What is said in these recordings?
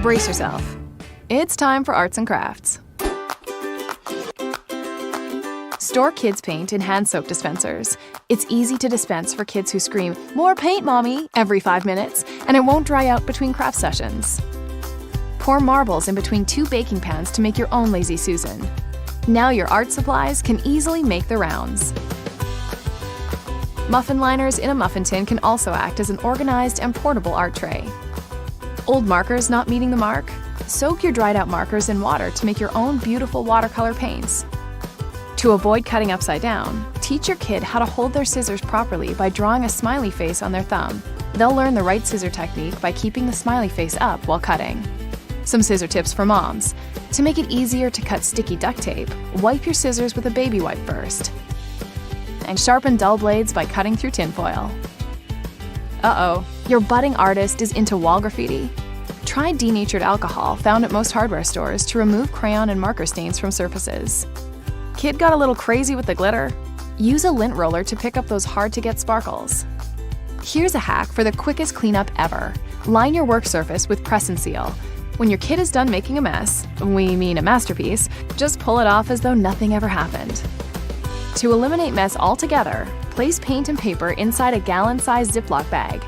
Brace yourself. It's time for arts and crafts. Store kids' paint in hand soap dispensers. It's easy to dispense for kids who scream, "More paint, Mommy!" every 5 minutes, and it won't dry out between craft sessions. Pour marbles in between 2 baking pans to make your own Lazy Susan. Now your art supplies can easily make the rounds. Muffin liners in a muffin tin can also act as an organized and portable art tray. Old markers not meeting the mark? Soak your dried out markers in water to make your own beautiful watercolor paints. To avoid cutting upside down, teach your kid how to hold their scissors properly by drawing a smiley face on their thumb. They'll learn the right scissor technique by keeping the smiley face up while cutting. Some scissor tips for moms. To make it easier to cut sticky duct tape, wipe your scissors with a baby wipe first. And sharpen dull blades by cutting through tinfoil. Uh-oh, your budding artist is into wall graffiti? Try denatured alcohol found at most hardware stores to remove crayon and marker stains from surfaces. Kid got a little crazy with the glitter? Use a lint roller to pick up those hard-to-get sparkles. Here's a hack for the quickest cleanup ever. Line your work surface with Press and Seal. When your kid is done making a mess, we mean a masterpiece, just pull it off as though nothing ever happened. To eliminate mess altogether, place paint and paper inside a gallon-sized Ziploc bag.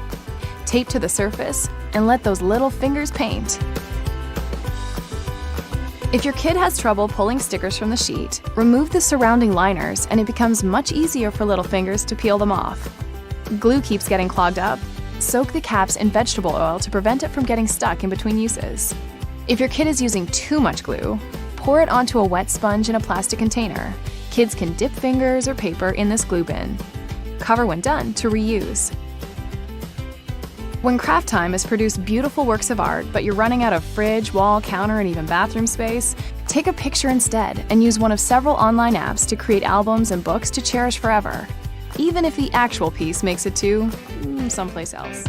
Tape to the surface and let those little fingers paint. If your kid has trouble pulling stickers from the sheet, remove the surrounding liners and it becomes much easier for little fingers to peel them off. Glue keeps getting clogged up. Soak the caps in vegetable oil to prevent it from getting stuck in between uses. If your kid is using too much glue, pour it onto a wet sponge in a plastic container. Kids can dip fingers or paper in this glue bin. Cover when done to reuse. When craft time has produced beautiful works of art, but you're running out of fridge, wall, counter, and even bathroom space, take a picture instead and use one of several online apps to create albums and books to cherish forever, even if the actual piece makes it to someplace else.